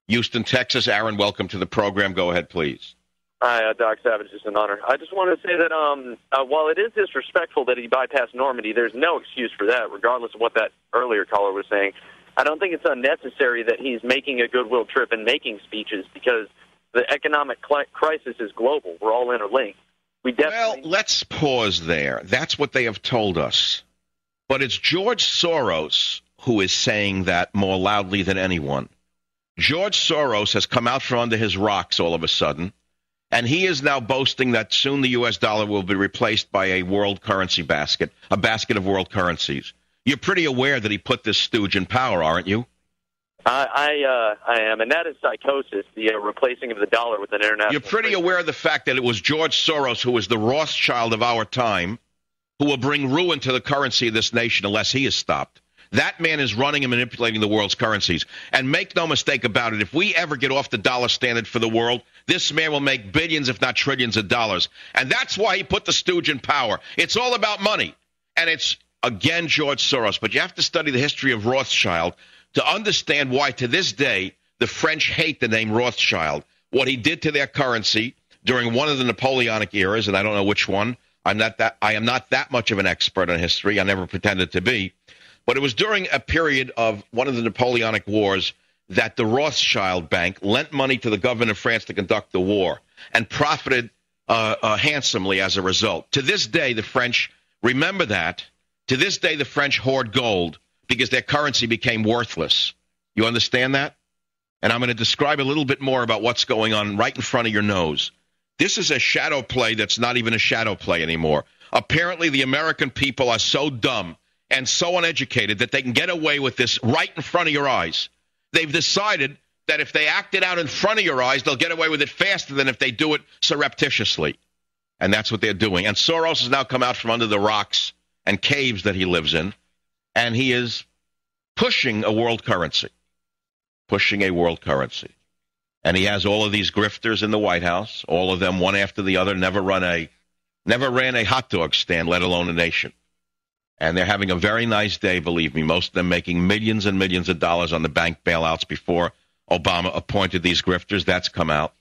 Houston, Texas. Aaron, welcome to the program. Go ahead, please. Hi, Doc Savage. It's an honor. I just wanted to say that while it is disrespectful that he bypassed Normandy, there's no excuse for that, regardless of what that earlier caller was saying. I don't think it's unnecessary that he's making a goodwill trip and making speeches because the economic crisis is global. We're all interlinked. Well, let's pause there. That's what they have told us. But it's George Soros who is saying that more loudly than anyone. George Soros has come out from under his rocks all of a sudden, and he is now boasting that soon the U.S. dollar will be replaced by a world currency basket, a basket of world currencies. You're pretty aware that he put this stooge in power, aren't you? I am, and that is psychosis, the replacing of the dollar with an international... You're pretty aware of the fact that it was George Soros, who is the Rothschild of our time, who will bring ruin to the currency of this nation unless he is stopped. That man is running and manipulating the world's currencies. And make no mistake about it, if we ever get off the dollar standard for the world, this man will make billions, if not trillions of dollars. And that's why he put the stooge in power. It's all about money. And it's, again, George Soros. But you have to study the history of Rothschild to understand why, to this day, the French hate the name Rothschild. What he did to their currency during one of the Napoleonic eras, and I don't know which one. I am not that much of an expert on history. I never pretended to be. But it was during a period of one of the Napoleonic Wars that the Rothschild Bank lent money to the government of France to conduct the war and profited handsomely as a result. To this day, the French remember that. To this day, the French hoard gold because their currency became worthless. You understand that? And I'm going to describe a little bit more about what's going on right in front of your nose. This is a shadow play that's not even a shadow play anymore. Apparently, the American people are so dumb and so uneducated that they can get away with this right in front of your eyes. They've decided that if they act it out in front of your eyes, they'll get away with it faster than if they do it surreptitiously. And that's what they're doing. And Soros has now come out from under the rocks and caves that he lives in, and he is pushing a world currency. Pushing a world currency. And he has all of these grifters in the White House, all of them one after the other, never ran a hot dog stand, let alone a nation. And they're having a very nice day, believe me, most of them making millions and millions of dollars on the bank bailouts before Obama appointed these grifters. That's come out.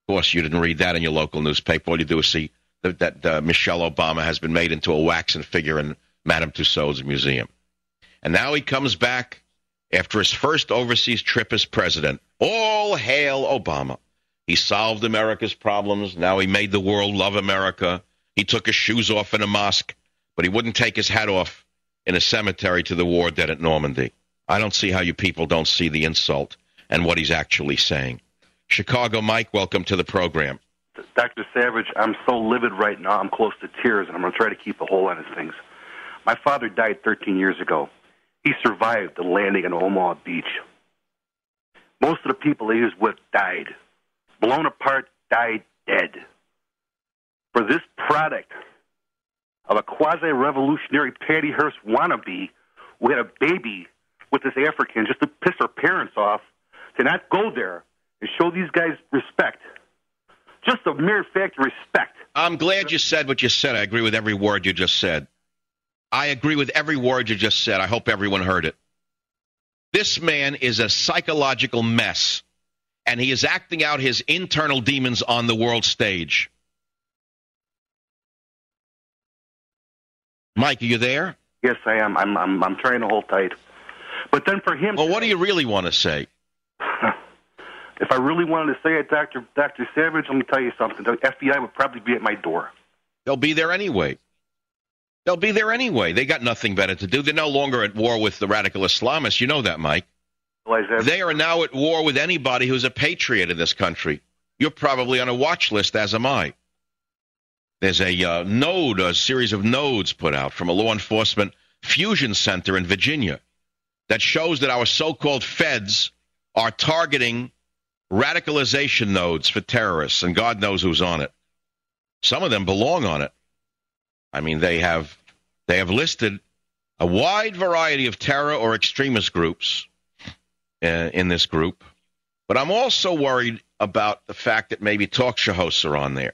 Of course, you didn't read that in your local newspaper. All you do is see that Michelle Obama has been made into a waxen figure in Madame Tussauds museum. And now he comes back after his first overseas trip as president. All hail Obama. He solved America's problems. Now he made the world love America. He took his shoes off in a mosque, but he wouldn't take his hat off in a cemetery to the war dead at Normandy. I don't see how you people don't see the insult and what he's actually saying. Chicago Mike, welcome to the program. Dr. Savage, I'm so livid right now, I'm close to tears, and I'm going to try to keep a hold on his things. My father died 13 years ago. He survived the landing on Omaha Beach. Most of the people he was with died. Blown apart, died dead. For this product of a quasi-revolutionary Patty Hearst wannabe who had a baby with this African just to piss her parents off, to not go there and show these guys respect. Just a mere fact of respect. I'm glad you said what you said. I agree with every word you just said. I agree with every word you just said. I hope everyone heard it. This man is a psychological mess, and he is acting out his internal demons on the world stage. Mike, are you there? Yes, I am. I'm trying to hold tight. But then for him... Well, what do you really want to say? If I really wanted to say it, Dr. Savage, let me tell you something. The FBI would probably be at my door. They'll be there anyway. They'll be there anyway. They got nothing better to do. They're no longer at war with the radical Islamists. You know that, Mike. They are now at war with anybody who's a patriot in this country. You're probably on a watch list, as am I. There's a series of nodes put out from a law enforcement fusion center in Virginia that shows that our so-called feds are targeting radicalization nodes for terrorists, and God knows who's on it. Some of them belong on it. I mean, they have listed a wide variety of terror or extremist groups in this group. But I'm also worried about the fact that maybe talk show hosts are on there.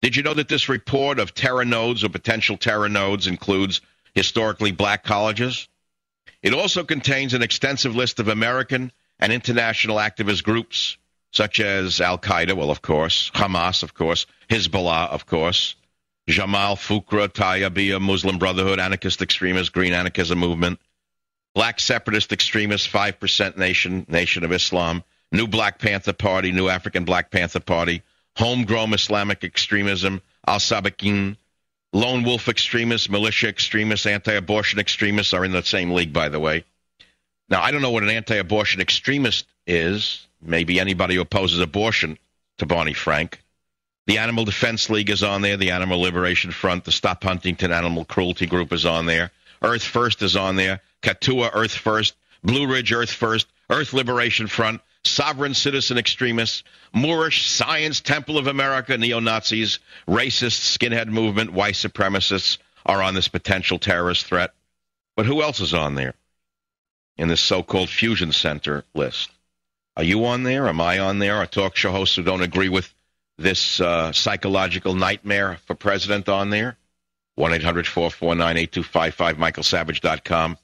Did you know that this report of terror nodes or potential terror nodes includes historically black colleges? It also contains an extensive list of American and international activist groups such as Al-Qaeda, well, of course, Hamas, of course, Hezbollah, of course, Jamal, Fukra, Tayyibiya, Muslim Brotherhood, anarchist extremists, Green Anarchism Movement, Black Separatist Extremists, 5% Nation of Islam, New Black Panther Party, New African Black Panther Party, Homegrown Islamic Extremism, Al-Sabakin, Lone Wolf Extremists, Militia Extremists, Anti-Abortion Extremists are in the same league, by the way. Now, I don't know what an anti-abortion extremist is. Maybe anybody who opposes abortion, to Barney Frank. The Animal Defense League is on there. The Animal Liberation Front, the Stop Huntington Animal Cruelty Group is on there. Earth First is on there. Katua, Earth First. Blue Ridge, Earth First. Earth Liberation Front. Sovereign Citizen Extremists. Moorish Science Temple of America, neo-Nazis, racist skinhead movement, white supremacists are on this potential terrorist threat. But who else is on there in this so-called fusion center list? Are you on there? Am I on there? Are talk show hosts who don't agree with this psychological nightmare for president on there? 1-800-449-8255, michaelsavage.com.